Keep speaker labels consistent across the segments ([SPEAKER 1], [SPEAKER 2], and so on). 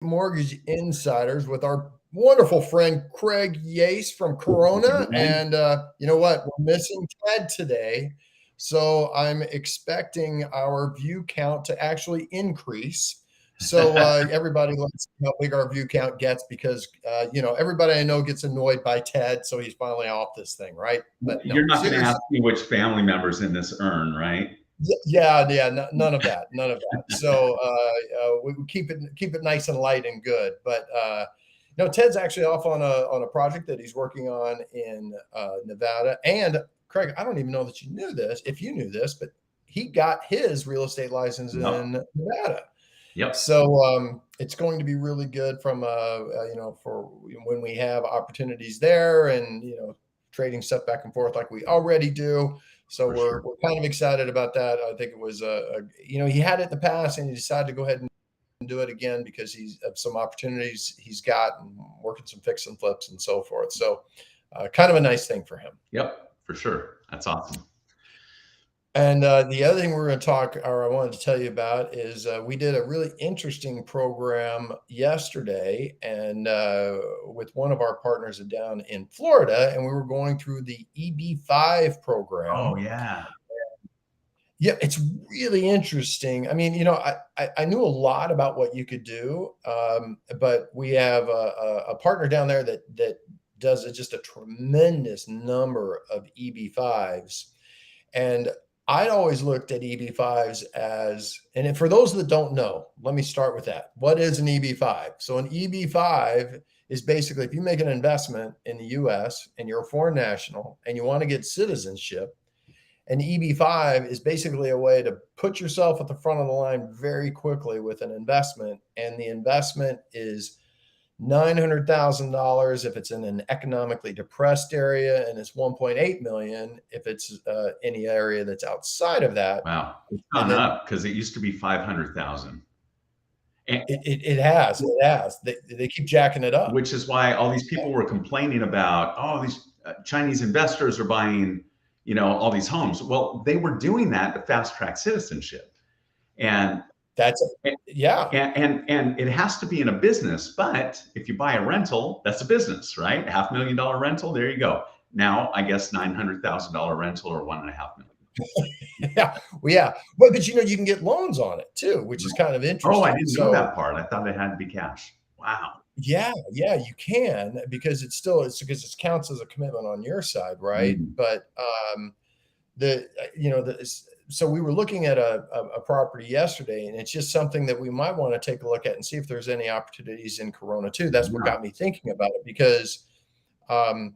[SPEAKER 1] Mortgage Insiders with our wonderful friend Craig Yace from Corona.
[SPEAKER 2] Right?
[SPEAKER 1] And you know what? We're missing Ted today. So I'm expecting our view count to actually increase. So everybody, let's see how big our view count gets because, everybody I know gets annoyed by Ted. So he's finally off this thing, right? But no,
[SPEAKER 2] You're not going to ask
[SPEAKER 1] seriously.
[SPEAKER 2] me which family members in this urn, right?
[SPEAKER 1] Yeah, none of that, none of that. So we keep it nice and light and good. But no, Ted's actually off on a project that he's working on in Nevada. And Craig, I don't even know that you knew this, if you knew this, but he got his real estate license
[SPEAKER 2] Yep.
[SPEAKER 1] in Nevada.
[SPEAKER 2] Yep.
[SPEAKER 1] So it's going to be really good from for when we have opportunities there and trading stuff back and forth like we already do. So
[SPEAKER 2] For sure.
[SPEAKER 1] we're kind of excited about that. I think it was he had it in the past and he decided to go ahead and do it again because he's of some opportunities he's got and working some fix and flips and so forth. So kind of a nice thing for him.
[SPEAKER 2] Yep. For sure. That's awesome.
[SPEAKER 1] And the other thing we're going to talk, or I wanted to tell you about, is we did a really interesting program yesterday, and with one of our partners down in Florida, and we were going through the EB5
[SPEAKER 2] Oh,
[SPEAKER 1] program.
[SPEAKER 2] yeah.
[SPEAKER 1] Yeah, it's really interesting. I mean, I knew a lot about what you could do, but we have a partner down there that does just a tremendous number of EB5s. And I'd always looked at EB5s as, and for those that don't know, let me start with that. What is an EB5? So an EB5 is basically if you make an investment in the US and you're a foreign national and you want to get citizenship, an EB5 is basically a way to put yourself at the front of the line very quickly with an investment. And the investment is $900,000 if it's in an economically depressed area, and it's 1.8 million if it's any area that's outside of that.
[SPEAKER 2] Wow. It's
[SPEAKER 1] And
[SPEAKER 2] gone
[SPEAKER 1] then
[SPEAKER 2] up because it used to be 500,000. And
[SPEAKER 1] it has. They keep jacking it up.
[SPEAKER 2] which is why all these people were complaining about, oh, these Chinese investors are buying, all these homes. Well, they were doing that to fast track citizenship. And
[SPEAKER 1] That's yeah.
[SPEAKER 2] and it has to be in a business, but if you buy a rental, that's a business, right? $500,000 rental, there you go. Now, I guess $900,000 rental or 1.5 million.
[SPEAKER 1] Yeah, well, yeah, but you can get loans on it too, which is kind of
[SPEAKER 2] Oh, I
[SPEAKER 1] interesting.
[SPEAKER 2] didn't know
[SPEAKER 1] So
[SPEAKER 2] that part. I thought it had to be cash. Wow.
[SPEAKER 1] yeah, you can because it's because it counts as a commitment on your side, right?
[SPEAKER 2] Mm.
[SPEAKER 1] But the you know the so we were looking at a property yesterday, and it's just something that we might want to take a look at and see if there's any opportunities in Corona too. That's what
[SPEAKER 2] Yeah.
[SPEAKER 1] got me thinking about it because um,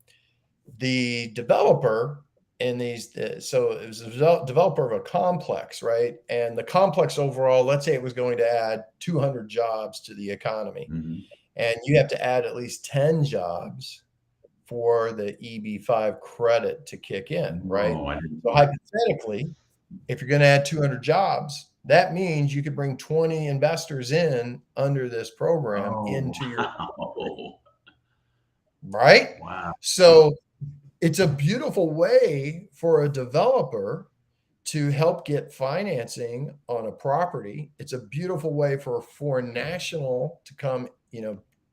[SPEAKER 1] the developer in these so it was a developer of a complex, right? And the complex overall, let's say it was going to add 200 jobs to the economy,
[SPEAKER 2] Mhm.
[SPEAKER 1] and you have to add at least 10 jobs for the EB5 credit to kick in, right?
[SPEAKER 2] Oh, I didn't
[SPEAKER 1] So
[SPEAKER 2] know that.
[SPEAKER 1] hypothetically, if you're going to add 200 jobs, that means you could bring 20 investors in under this program
[SPEAKER 2] Oh,
[SPEAKER 1] into your
[SPEAKER 2] wow.
[SPEAKER 1] right.
[SPEAKER 2] Wow.
[SPEAKER 1] So it's a beautiful way for a developer to help get financing on a property. It's a beautiful way for a foreign national to come,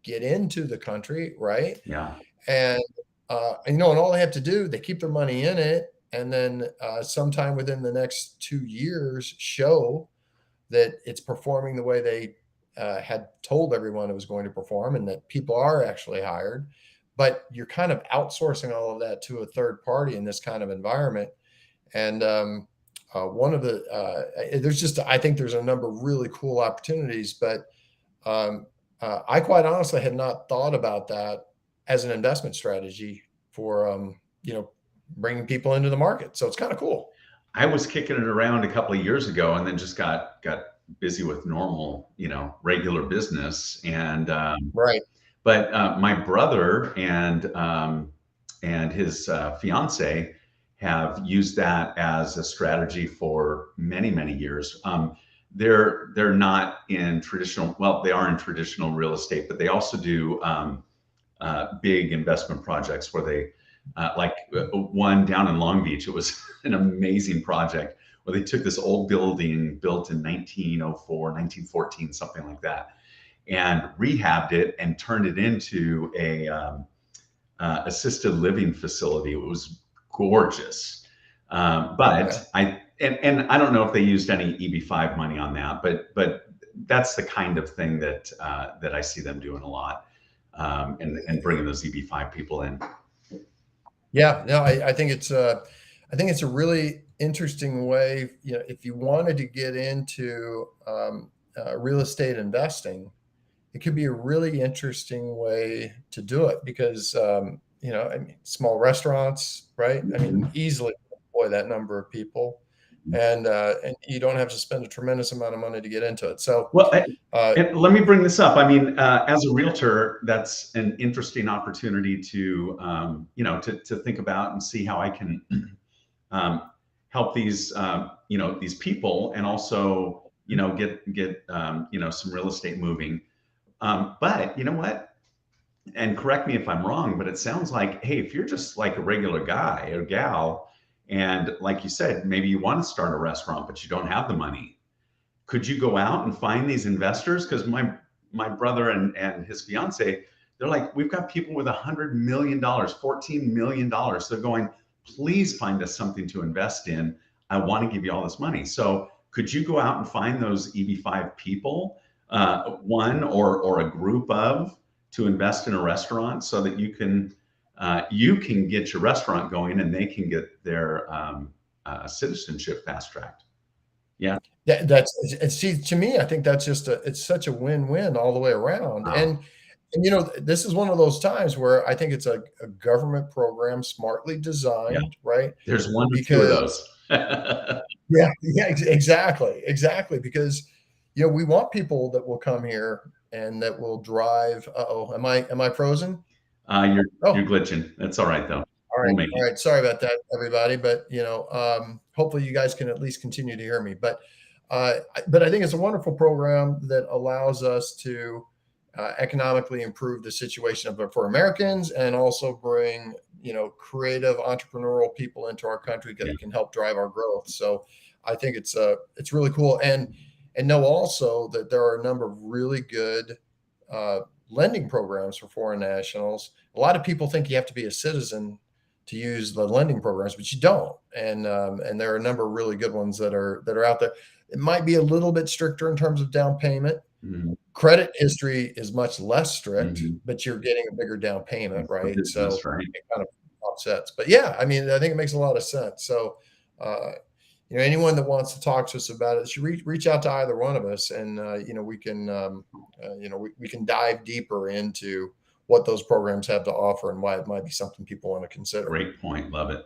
[SPEAKER 1] get into the country, right?
[SPEAKER 2] Yeah.
[SPEAKER 1] And and all they have to do, they keep their money in it, and then sometime within the next 2 years, show that it's performing the way they had told everyone it was going to perform, and that people are actually hired. But you're kind of outsourcing all of that to a third party in this kind of environment. And one of the I think there's a number of really cool opportunities, but I quite honestly had not thought about that as an investment strategy for bringing people into the market. So it's kind of cool.
[SPEAKER 2] I was kicking it around a couple of years ago and then just got busy with normal, regular business. And
[SPEAKER 1] Right.
[SPEAKER 2] but my brother and his fiance have used that as a strategy for many many years. They're not in traditional. Well, they are in traditional real estate, but they also do big investment projects where they like one down in Long Beach. It was an amazing project where they took this old building built in 1904, 1914, something like that, and rehabbed it and turned it into a assisted living facility. It was gorgeous.
[SPEAKER 1] Okay.
[SPEAKER 2] But I don't know if they used any EB5 money on that, but that's the kind of thing that that I see them doing a lot, and bringing those EB5 people in.
[SPEAKER 1] Yeah, no, I think it's a really interesting way. You know, if you wanted to get into real estate investing, it could be a really interesting way to do it because you know, I mean, small restaurants, right? I mean,
[SPEAKER 2] Mhm.
[SPEAKER 1] easily employ that number of people, and you don't have to spend a tremendous amount of money to get into it. So,
[SPEAKER 2] Well,
[SPEAKER 1] uh,
[SPEAKER 2] and let me bring this up. I mean, as a realtor, that's an interesting opportunity to, to think about and see how I can um, help these, these people, and also, get, some real estate moving. But you know what? And correct me if I'm wrong, but it sounds like, hey, if you're just like a regular guy or gal, and like you said, maybe you want to start a restaurant, but you don't have the money, could you go out and find these investors? Because my brother and his fiance, they're like, we've got people with $100 million, $14 million. They're going, please find us something to invest in. I want to give you all this money. So could you go out and find those EB5 people, one or a group of, to invest in a restaurant so that you can get your restaurant going and they can get their citizenship fast tracked. Yeah.
[SPEAKER 1] and see, to me, I think that's just it's such a win-win all the way around.
[SPEAKER 2] Wow.
[SPEAKER 1] And you know, this is one of those times where I think it's a government program smartly
[SPEAKER 2] Yeah.
[SPEAKER 1] designed, right?
[SPEAKER 2] There's one or two of
[SPEAKER 1] Because
[SPEAKER 2] those.
[SPEAKER 1] yeah, exactly. Because you know, we want people that will come here and that will drive. Uh-oh, am I frozen?
[SPEAKER 2] You're
[SPEAKER 1] Oh,
[SPEAKER 2] glitching. That's all right though. We'll make
[SPEAKER 1] all
[SPEAKER 2] it.
[SPEAKER 1] right. Sorry about that, everybody. But you know, hopefully you guys can at least continue to hear me. But I think it's a wonderful program that allows us to economically improve the situation for Americans and also bring, you know, creative entrepreneurial people into our country
[SPEAKER 2] Yeah.
[SPEAKER 1] that can help drive our growth. So I think it's really cool, and know also that there are a number of really good uh, lending programs for foreign nationals. A lot of people think you have to be a citizen to use the lending programs, but you don't. And there are a number of really good ones that are out there. It might be a little bit stricter in terms of down payment.
[SPEAKER 2] Mhm.
[SPEAKER 1] Credit history is much less strict,
[SPEAKER 2] Mhm.
[SPEAKER 1] but you're getting a bigger down payment,
[SPEAKER 2] For
[SPEAKER 1] right?
[SPEAKER 2] business,
[SPEAKER 1] So
[SPEAKER 2] right?
[SPEAKER 1] it kind of offsets. But yeah, I mean, I think it makes a lot of sense. So, uh, you know, anyone that wants to talk to us about it should reach out to either one of us, and you know, we can we can dive deeper into what those programs have to offer and why it might be something people want to consider.
[SPEAKER 2] Great point. Love it.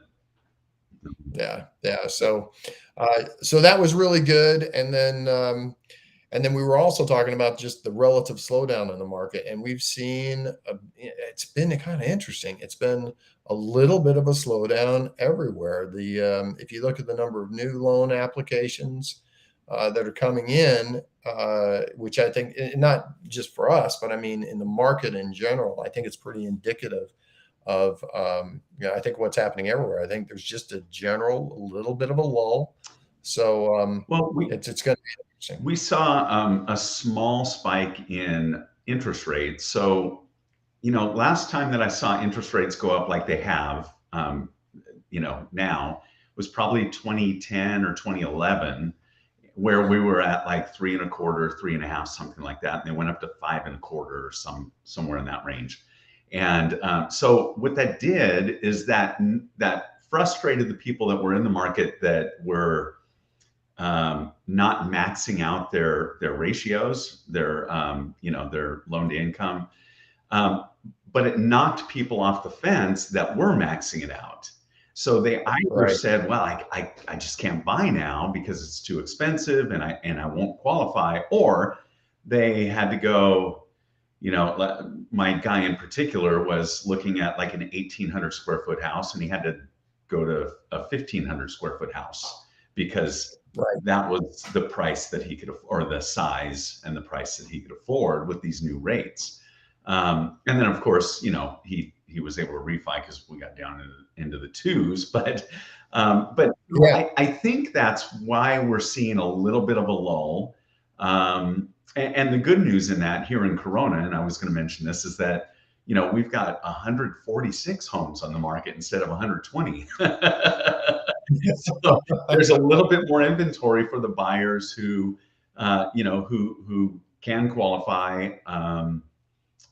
[SPEAKER 1] Yeah. So that was really good, and then we were also talking about just the relative slowdown in the market, and we've seen it's been kind of interesting. It's been a little bit of a slowdown everywhere. The If you look at the number of new loan applications that are coming in, which I think not just for us, but I mean in the market in general, I think it's pretty indicative of I think what's happening everywhere. I think there's just a general a little bit of a lull. So
[SPEAKER 2] Well,
[SPEAKER 1] it's going to be interesting.
[SPEAKER 2] we saw a small spike in interest rates. So, last time that I saw interest rates go up like they have, now, was probably 2010 or 2011, where we were at like three and a quarter, three and a half, something like that, and they went up to five and a quarter or somewhere in that range. And so what that did is that frustrated the people that were in the market that were not maxing out their ratios, their loan to income, um, but it knocked people off the fence that were maxing it out. So they either
[SPEAKER 1] Right.
[SPEAKER 2] said, "Well, I just can't buy now because it's too expensive and I won't qualify," or they had to go. My guy in particular was looking at like an 1,800 square foot house, and he had to go to a 1,500 square foot house because
[SPEAKER 1] Right.
[SPEAKER 2] that was the price that he could, or the size and the price that he could afford with these new rates. And then, of course, he was able to refi because we got down into the twos. But
[SPEAKER 1] Yeah.
[SPEAKER 2] I think that's why we're seeing a little bit of a lull. And the good news in that here in Corona, and I was going to mention this, is that we've got 146 homes on the market instead of 120. So there's a little bit more inventory for the buyers who, who can qualify,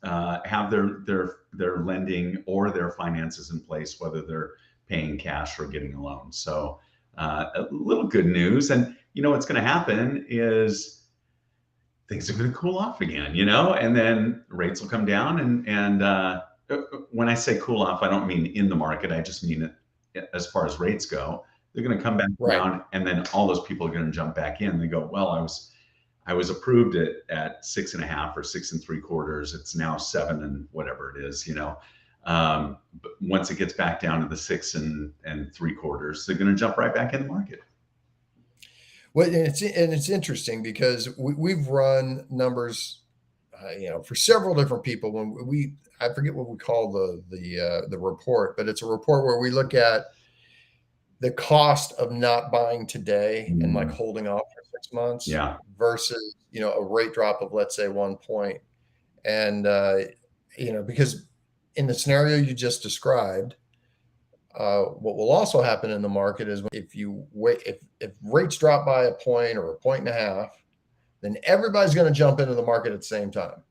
[SPEAKER 2] have their lending or their finances in place, whether they're paying cash or getting a loan. So a little good news, and what's going to happen is things are going to cool off again, and then rates will come down. And when I say cool off, I don't mean in the market. I just mean it as far as rates go. They're going to come back
[SPEAKER 1] Right.
[SPEAKER 2] down, and then all those people are going to jump back in. They go, well, I was approved at 6.5 or 6 3/4. It's now 7 and whatever it is. But once it gets back down to the 6 3/4, they're going to jump right back in the market.
[SPEAKER 1] Well, and it's interesting because we've run numbers, for several different people. When I forget what we call the report, but it's a report where we look at the cost of not buying today and like holding off for 6 months
[SPEAKER 2] Yeah.
[SPEAKER 1] versus a rate drop of, let's say, 1 point. And because in the scenario you just described, what will also happen in the market is if you wait, if rates drop by a point or a point and a half, then everybody's going to jump into the market at the same time.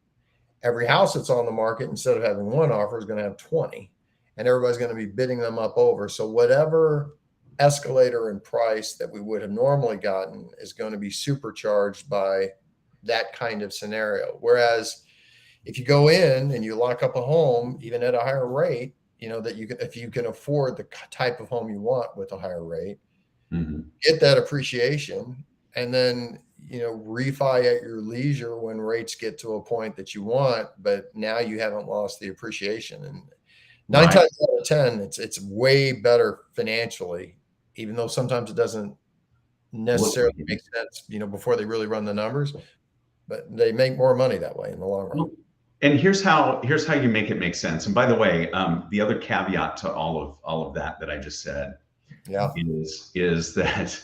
[SPEAKER 1] Every house that's on the market, instead of having one offer, is going to have 20, and everybody's going to be bidding them up over. So whatever escalator in price that we would have normally gotten is going to be supercharged by that kind of scenario. Whereas if you go in and you lock up a home, even at a higher rate, that you can, if you can afford the type of home you want with a higher rate, get that appreciation, and then refi at your leisure when rates get to a point that you want, but now you haven't lost the appreciation. And nine
[SPEAKER 2] Right.
[SPEAKER 1] times out of 10, it's way better financially, even though sometimes it doesn't necessarily make sense, before they really run the numbers, but they make more money that way in the long run.
[SPEAKER 2] And here's how you make it make sense. And by the way, the other caveat to all of that I just said,
[SPEAKER 1] Yeah,
[SPEAKER 2] is that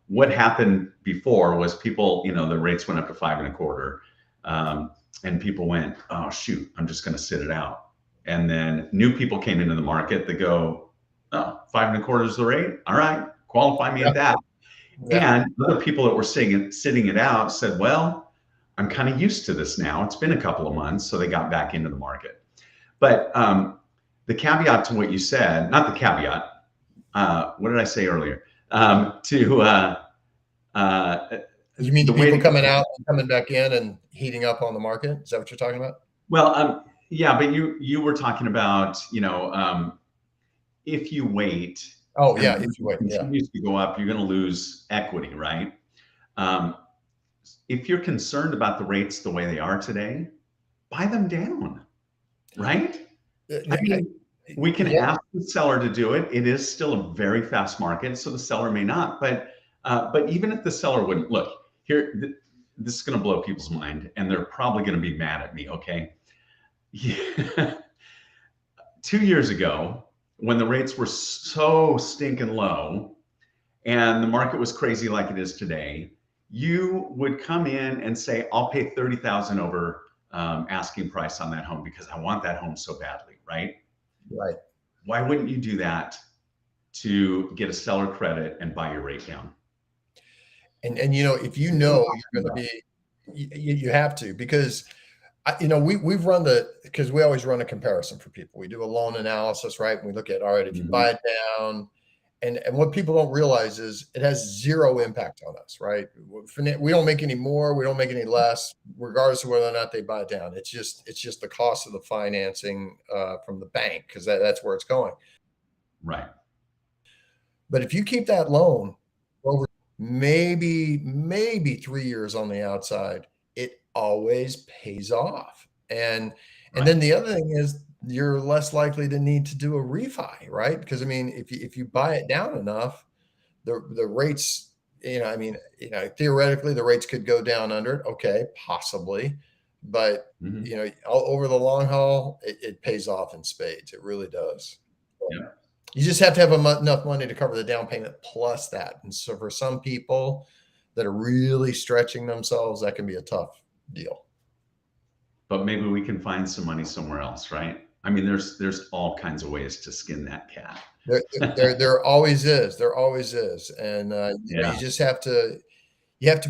[SPEAKER 2] what happened before was people, the rates went up to 5 1/4, and people went, oh shoot, I'm just going to sit it out. And then new people came into the market that go, oh, 5 1/4 is the rate. All right, qualify me at that.
[SPEAKER 1] yeah.
[SPEAKER 2] And other people that were sitting it out said, well, I'm kind of used to this now. It's been a couple of months, so they got back into the market. But the caveat to what you said, not the caveat, what did I say earlier?
[SPEAKER 1] You mean the people coming out and coming back in and heating up on the market? Is that what you're talking about?
[SPEAKER 2] Well, yeah, but you were talking about, if you wait,
[SPEAKER 1] Oh,
[SPEAKER 2] and
[SPEAKER 1] yeah,
[SPEAKER 2] the
[SPEAKER 1] if you wait, yeah.
[SPEAKER 2] continues to go up, you're going to lose equity, right? If you're concerned about the rates the way they are today, buy them down, right? I mean, we can ask the seller to do it. It is still a very fast market, so the seller may not. But even if the seller wouldn't, look here, this is going to blow people's mind, and they're probably going to be mad at me. Okay, 2 years ago, when the rates were so stinking low, and the market was crazy like it is today, you would come in and say, I'll pay 30,000 over asking price on that home because I want that home so badly, right?
[SPEAKER 1] Right.
[SPEAKER 2] Why wouldn't you do that to get a seller credit and buy your rate down?
[SPEAKER 1] And if you're going to be, you have to, because we've run because we always run a comparison for people. We do a loan analysis, right? And we look at, all right, if you buy it down, and what people don't realize is it has zero impact on us, right? We don't make any more, we don't make any less, regardless of whether or not they buy it down. It's just the cost of the financing from the bank, because that's where it's going.
[SPEAKER 2] Right.
[SPEAKER 1] But if you keep that loan over maybe 3 years on the outside, it always pays off. And then the other thing is you're less likely to need to do a refi, right? Because I mean, if you buy it down enough, the rates, theoretically the rates could go down under it. Okay, possibly, but over the long haul, it pays off in spades. It really does.
[SPEAKER 2] Yeah.
[SPEAKER 1] You just have to have enough money to cover the down payment plus that. And so for some people, that are really stretching themselves, that can be a tough deal.
[SPEAKER 2] But maybe we can find some money somewhere else, right? I mean, there's all kinds of ways to skin that cat.
[SPEAKER 1] There always is. There always is, and
[SPEAKER 2] Yeah.
[SPEAKER 1] you just have to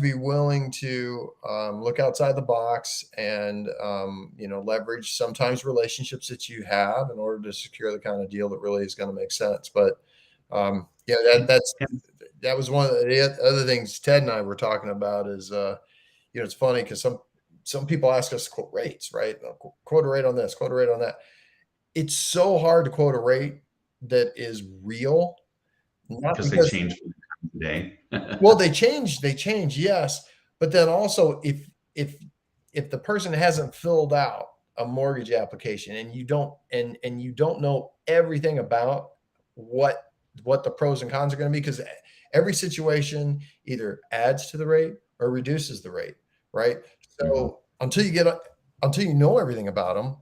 [SPEAKER 1] be willing to look outside the box and leverage sometimes relationships that you have in order to secure the kind of deal that really is going to make sense. But yeah, that was one of the other things Ted and I were talking about is it's funny because some people ask us to quote rates, right? Quote a rate on this, quote a rate on that. It's so hard to quote a rate that is real, not
[SPEAKER 2] Because they
[SPEAKER 1] because
[SPEAKER 2] change from time to day.
[SPEAKER 1] well, they change, yes. But then also if the person hasn't filled out a mortgage application and you don't know everything about what the pros and cons are going to be, because every situation either adds to the rate or reduces the rate, right?
[SPEAKER 2] Mhm.
[SPEAKER 1] So until you know everything about them,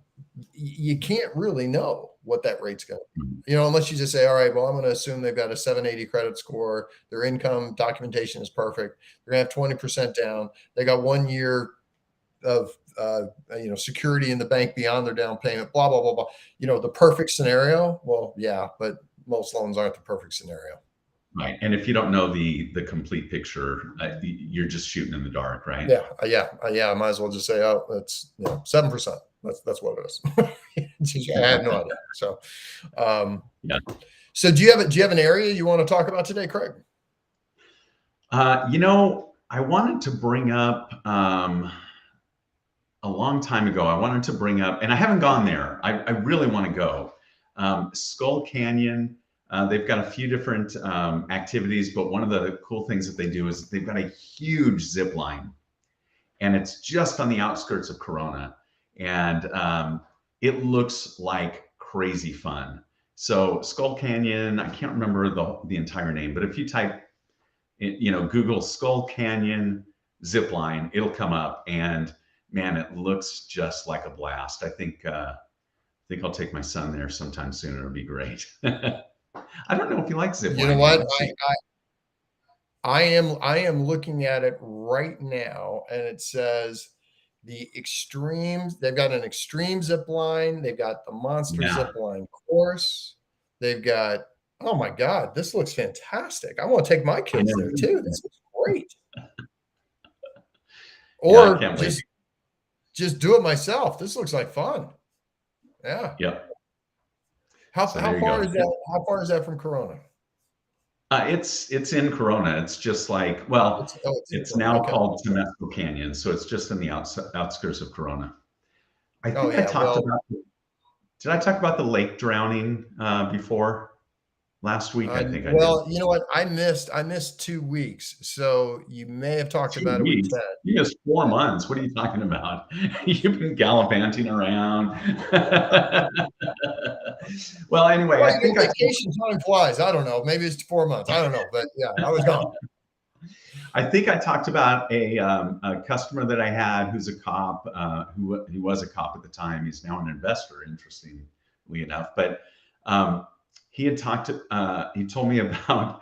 [SPEAKER 1] you can't really know what that rate's going to
[SPEAKER 2] Mhm.
[SPEAKER 1] be, unless you just say, all right, well, I'm going to assume they've got a 780 credit score. Their income documentation is perfect. They're going to have 20% down. They got 1 year of, security in the bank beyond their down payment, blah, blah, blah, blah. The perfect scenario. Well, yeah, but most loans aren't the perfect scenario.
[SPEAKER 2] Right. And if you don't know the complete picture, you're just shooting in the dark, right?
[SPEAKER 1] Yeah. Yeah. I might as well just say, oh, that's 7%. That's what it is. I have no idea. So,
[SPEAKER 2] Yeah.
[SPEAKER 1] so do you have an area you want to talk about today, Craig?
[SPEAKER 2] I wanted to bring up a long time ago. I wanted to bring up, and I haven't gone there. I really want to go. Skull Canyon. They've got a few different activities, but one of the cool things that they do is they've got a huge zip line, and it's just on the outskirts of Corona, and it looks like crazy fun. So Skull Canyon, I can't remember the entire name, but if you type, Google Skull Canyon zip line, it'll come up, and man, it looks just like a blast. I think I'll take my son there sometime soon. It'll be great. I don't know if you like zip
[SPEAKER 1] You know
[SPEAKER 2] lining.
[SPEAKER 1] what?
[SPEAKER 2] Let's see.
[SPEAKER 1] I am looking at it right now, and it says the extremes. They've got an extreme zip line. They've got the monster
[SPEAKER 2] Yeah,
[SPEAKER 1] zip line course. They've got. Oh my God, this looks fantastic! I want to take my
[SPEAKER 2] I
[SPEAKER 1] kids
[SPEAKER 2] never
[SPEAKER 1] there
[SPEAKER 2] been
[SPEAKER 1] too.
[SPEAKER 2] there.
[SPEAKER 1] This looks great.
[SPEAKER 2] Yeah, I
[SPEAKER 1] Or
[SPEAKER 2] can't wait.
[SPEAKER 1] just do it myself. This looks like fun. Yeah.
[SPEAKER 2] Yep.
[SPEAKER 1] How
[SPEAKER 2] So
[SPEAKER 1] how
[SPEAKER 2] there you
[SPEAKER 1] far
[SPEAKER 2] go.
[SPEAKER 1] is that? How far is that from Corona?
[SPEAKER 2] It's in Corona. It's just like, well,
[SPEAKER 1] It's in
[SPEAKER 2] it's
[SPEAKER 1] Corona.
[SPEAKER 2] now
[SPEAKER 1] Okay.
[SPEAKER 2] called Temescal Canyon, so it's just in the outskirts of Corona. I
[SPEAKER 1] Oh
[SPEAKER 2] think I
[SPEAKER 1] yeah.
[SPEAKER 2] talked
[SPEAKER 1] Well,
[SPEAKER 2] about. Did I talk about the lake drowning before? Last week, I think I did.
[SPEAKER 1] well, you know what? I missed 2 weeks, so you may have talked
[SPEAKER 2] Two
[SPEAKER 1] about it with
[SPEAKER 2] weeks.
[SPEAKER 1] Ted.
[SPEAKER 2] You missed 4 months. What are you talking about? You've been gallivanting around. Well, anyway,
[SPEAKER 1] Well,
[SPEAKER 2] I think I told
[SPEAKER 1] vacation time flies. I don't know. Maybe it's 4 months. I don't know, but yeah, I was gone.
[SPEAKER 2] I think I talked about a customer that I had who's a cop, who he was a cop at the time. He's now an investor, interestingly enough. But he had he told me about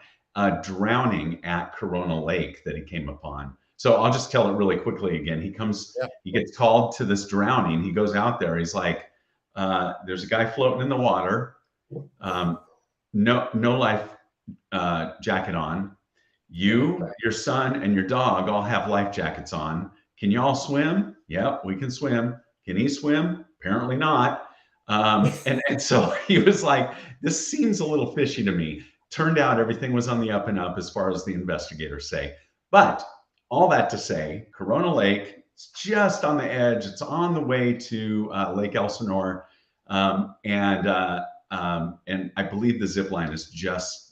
[SPEAKER 2] drowning at Corona Lake that he came upon. So I'll just tell it really quickly again.
[SPEAKER 1] Yeah.
[SPEAKER 2] He gets called to this drowning. He goes out there. He's like, there's a guy floating in the water, um, no life jacket on. You, your son, and your dog all have life jackets on. Can you all swim? Yep, we can swim. Can he swim? Apparently not. And so he was like, this seems a little fishy to me. Turned out everything was on the up and up as far as the investigators say. But all that to say, Corona Lake, it's just on the edge. It's on the way to Lake Elsinore. And I believe the zip line is just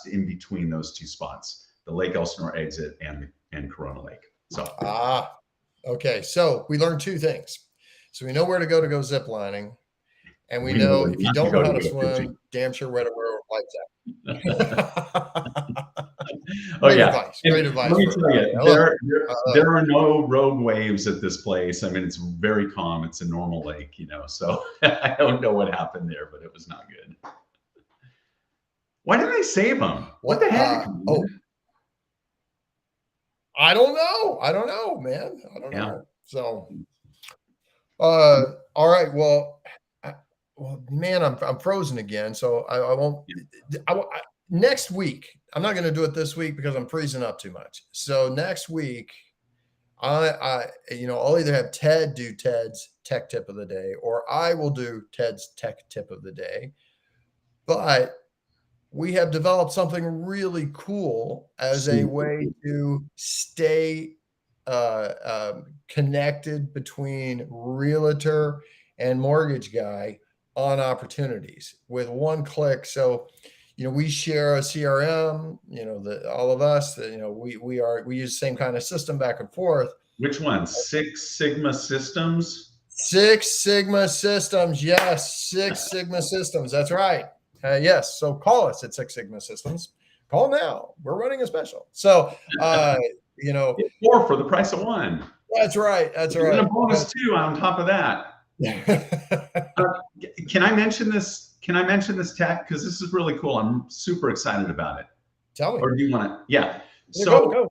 [SPEAKER 2] in between those two spots, the Lake Elsinore exit and Corona Lake. So
[SPEAKER 1] Okay. So we learned two things. So we know where to go zip lining, and we
[SPEAKER 2] we know
[SPEAKER 1] know
[SPEAKER 2] where
[SPEAKER 1] if you
[SPEAKER 2] not
[SPEAKER 1] don't know how
[SPEAKER 2] to
[SPEAKER 1] to
[SPEAKER 2] go fishing.
[SPEAKER 1] swim, damn sure where to wear a life jacket.
[SPEAKER 2] Oh
[SPEAKER 1] Great
[SPEAKER 2] yeah,
[SPEAKER 1] advice.
[SPEAKER 2] and
[SPEAKER 1] Great advice
[SPEAKER 2] let me
[SPEAKER 1] for
[SPEAKER 2] tell
[SPEAKER 1] everybody.
[SPEAKER 2] you,
[SPEAKER 1] I love it.
[SPEAKER 2] there
[SPEAKER 1] I
[SPEAKER 2] there,
[SPEAKER 1] love it.
[SPEAKER 2] there are no rogue waves at this place. I mean, it's very calm. It's a normal lake, So I don't know what happened there, but it was not good. Why didn't they save him? What
[SPEAKER 1] What?
[SPEAKER 2] the heck?
[SPEAKER 1] Oh, I don't know. I don't know, man. I don't
[SPEAKER 2] Yeah.
[SPEAKER 1] know. So, all right. Well, well, man, I'm frozen again. So I won't. Next week, I'm not going to do it this week because I'm freezing up too much. So next week, I'll either have Ted do Ted's tech tip of the day, or I will do Ted's tech tip of the day. But we have developed something really cool as a
[SPEAKER 2] Super
[SPEAKER 1] way
[SPEAKER 2] cool.
[SPEAKER 1] to stay connected between realtor and mortgage guy on opportunities with one click. So, we share a CRM. All of us. We use the same kind of system back and forth.
[SPEAKER 2] Which one? Six Sigma Systems?
[SPEAKER 1] Six Sigma Systems. Yes, Six Sigma Systems. That's right. Yes. So call us at Six Sigma Systems. Call now. We're running a special. So, you know,
[SPEAKER 2] Get four for the price of one.
[SPEAKER 1] that's right. That's
[SPEAKER 2] And a
[SPEAKER 1] right.
[SPEAKER 2] bonus too on top of that. Uh, can I mention this? Can I mention this tech? Because this is really cool. I'm super excited about it.
[SPEAKER 1] Tell me.
[SPEAKER 2] Or do you want to? Yeah.
[SPEAKER 1] Yeah, go.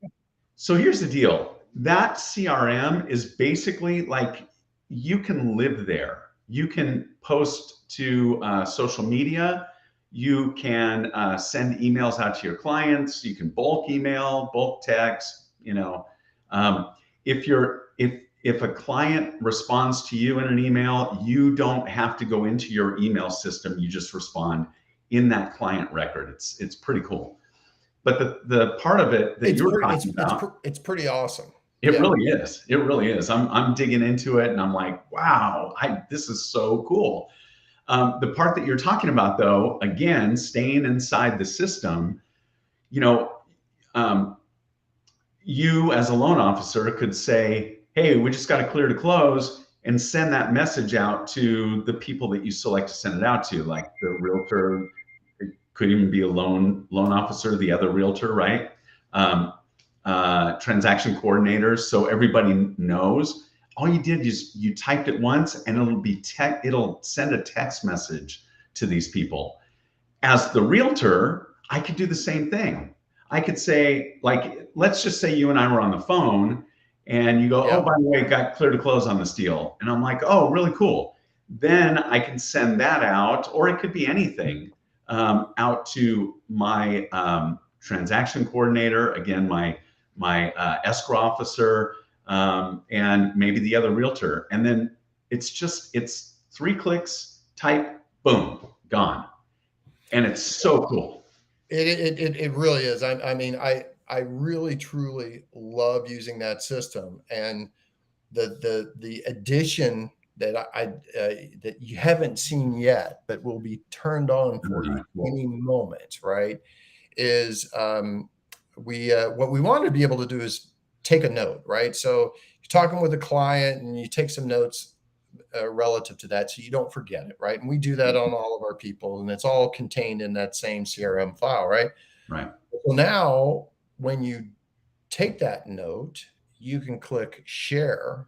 [SPEAKER 2] So here's the deal. That CRM is basically like you can live there. You can post to social media. You can send emails out to your clients. You can bulk email, bulk text. Um, if a client responds to you in an email, you don't have to go into your email system. You just respond in that client record. It's pretty cool. But the part of it that you were talking about,
[SPEAKER 1] it's pretty awesome.
[SPEAKER 2] it
[SPEAKER 1] Yeah.
[SPEAKER 2] really is. It really is. I'm digging into it and I'm like, wow, this is so cool. The part that you're talking about, though, again, staying inside the system, you know, um, you as a loan officer could say, hey, we just got a clear to close, and send that message out to the people that you select to send it out to, like the realtor. It could even be a loan officer, the other realtor, right? Um, transaction coordinators, so everybody knows. All you did is you typed it once, and it'll send a text message to these people. As the realtor, I could do the same thing. I could say, like, let's just say you and I were on the phone and you go, oh,
[SPEAKER 1] Yeah.
[SPEAKER 2] by the way, got clear to close on this deal. And I'm like, oh, really cool. Then I can send that out, or it could be anything, out to my transaction coordinator, again, my escrow officer, and maybe the other realtor. And then it's 3 clicks, type, boom, gone. And it's so cool.
[SPEAKER 1] It really is. I mean, I really truly love using that system, and the addition that that you haven't seen yet, but will be turned on for you
[SPEAKER 2] Cool.
[SPEAKER 1] any moment, right? Is we what we want to be able to do is take a note, right? So you're talking with a client and you take some notes relative to that so you don't forget it, right? And we do that on all of our people, and it's all contained in that same CRM file, right?
[SPEAKER 2] Right.
[SPEAKER 1] So now when you take that note, you can click share,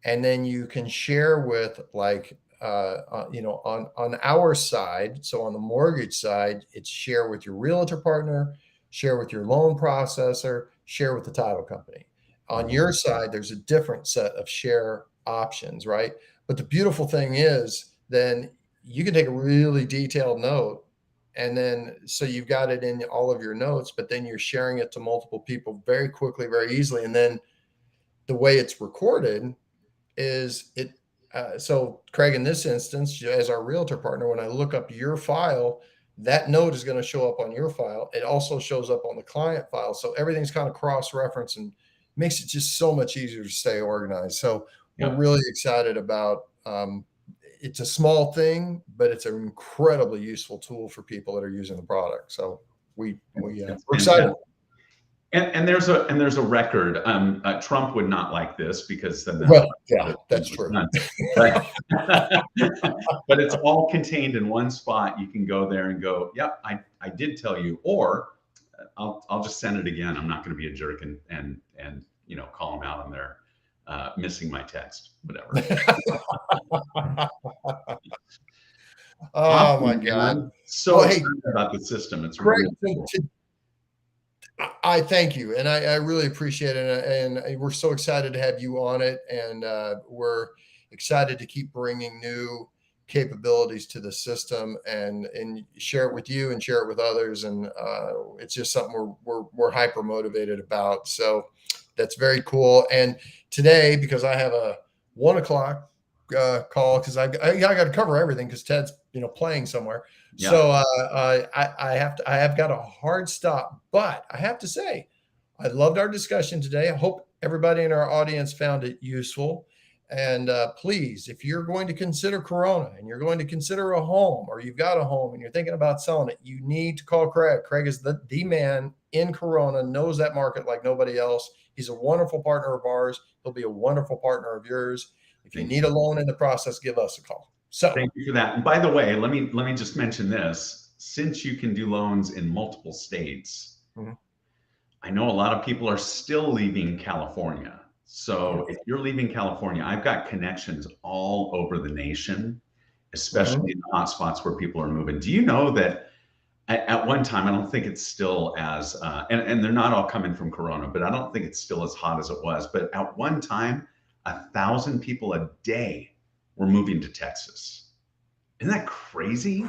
[SPEAKER 1] and then you can share with, like, on our side. So on the mortgage side, it's share with your realtor partner, share with your loan processor, share with the title company. On your side, there's a different set of share options, right? But the beautiful thing is, then you can take a really detailed note, and then so you've got it in all of your notes, but then you're sharing it to multiple people very quickly, very easily. And then the way it's recorded is so Craig, in this instance, as our realtor partner, when I look up your file, that note is going to show up on your file. It also shows up on the client file. So everything's kind of cross-referenced and makes it just so much easier to stay organized. So we're
[SPEAKER 2] Yep.
[SPEAKER 1] really excited about it's a small thing, but it's an incredibly useful tool for people that are using the product. So we're excited.
[SPEAKER 2] And there's a record. Trump would not like this because then
[SPEAKER 1] Well, yeah, that's true.
[SPEAKER 2] done. But, but it's all contained in one spot. You can go there and go, yep, I did tell you, or I'll just send it again. I'm not going to be a jerk and call them out on their missing my text, whatever.
[SPEAKER 1] Oh my God.
[SPEAKER 2] Man. So
[SPEAKER 1] Well, hey,
[SPEAKER 2] excited about the system. It's
[SPEAKER 1] Craig,
[SPEAKER 2] really cool.
[SPEAKER 1] I thank you, and I really appreciate it, and we're so excited to have you on it, and we're excited to keep bringing new capabilities to the system, and share it with you and share it with others, and it's just something we're hyper motivated about. So that's very cool. And today, because I have a 1 o'clock call, because I got to cover everything because Ted's playing somewhere.
[SPEAKER 2] Yeah.
[SPEAKER 1] So I have got a hard stop, but I have to say, I loved our discussion today. I hope everybody in our audience found it useful. And please, if you're going to consider Corona and you're going to consider a home, or you've got a home and you're thinking about selling it, you need to call Craig. Craig is the man in Corona, knows that market like nobody else. He's a wonderful partner of ours. He'll be a wonderful partner of yours. If you
[SPEAKER 2] Thank
[SPEAKER 1] need
[SPEAKER 2] you.
[SPEAKER 1] a loan in the process, give us a call. So,
[SPEAKER 2] Thank you for that. And by the way, let me just mention this. Since you can do loans in multiple states,
[SPEAKER 1] mhm,
[SPEAKER 2] I know a lot of people are still leaving California.
[SPEAKER 1] yeah,
[SPEAKER 2] So if you're leaving California, I've got connections all over the nation,
[SPEAKER 1] mhm.
[SPEAKER 2] especially in the hot spots where people are moving. Do you know that at one time, I don't think it's still as, and they're not all coming from Corona, but I don't think it's still as hot as it was. But at one time, 1,000 people a day were moving to Texas. Isn't that crazy?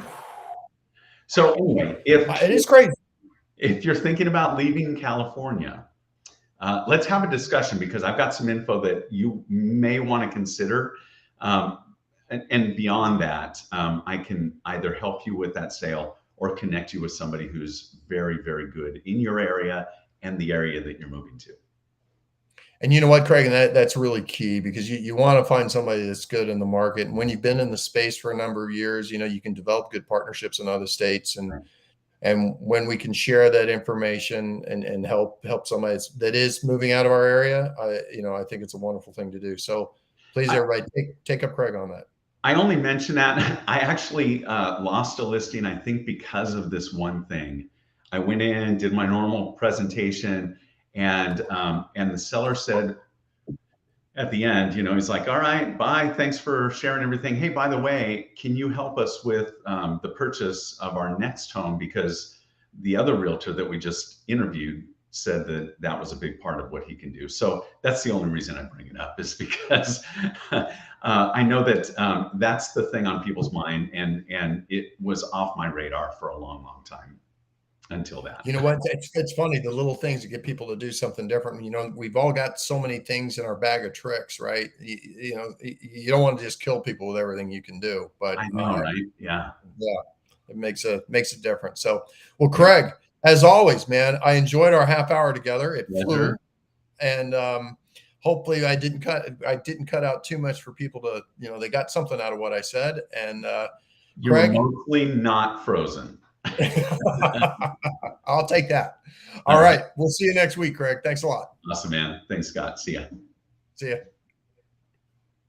[SPEAKER 2] So anyway,
[SPEAKER 1] It is crazy.
[SPEAKER 2] if you're thinking about leaving California, let's have a discussion because I've got some info that you may want to consider. Um, and beyond that, I can either help you with that sale or connect you with somebody who's very, very good in your area and the area that you're moving to.
[SPEAKER 1] And you know what, Craig, and that's really key, because you want to find somebody that's good in the market. And when you've been in the space for a number of years, you can develop good partnerships in other states. And when we can share that information and help somebody that is moving out of our area, I think it's a wonderful thing to do. So please,
[SPEAKER 2] I,
[SPEAKER 1] everybody, take up Craig on that.
[SPEAKER 2] I only mention that I actually lost a listing, I think, because of this one thing. I went in, did my normal presentation, and the seller said, at the end, he's like, all right, bye. Thanks for sharing everything. Hey, by the way, can you help us with the purchase of our next home? Because the other realtor that we just interviewed said that that was a big part of what he can do. So that's the only reason I bring it up, is because I know that that's the thing on people's mind. And it was off my radar for a long, long time until that.
[SPEAKER 1] You know what? It's funny, the little things that get people to do something different. We've all got so many things in our bag of tricks, right? You don't want to just kill people with everything you can do, but
[SPEAKER 2] I know, right? Yeah.
[SPEAKER 1] yeah, it makes a difference. So, well,
[SPEAKER 2] Yeah.
[SPEAKER 1] Craig, as always, man, I enjoyed our half hour together. It
[SPEAKER 2] Pleasure.
[SPEAKER 1] flew, and hopefully I didn't cut out too much for people to, they got something out of what I said. And
[SPEAKER 2] You were
[SPEAKER 1] Craig,
[SPEAKER 2] mostly not frozen.
[SPEAKER 1] I'll take that.
[SPEAKER 2] All
[SPEAKER 1] All
[SPEAKER 2] right.
[SPEAKER 1] right, we'll see you next week, Craig. Thanks a lot.
[SPEAKER 2] Awesome, man. Thanks, Scott. See ya.
[SPEAKER 1] See ya.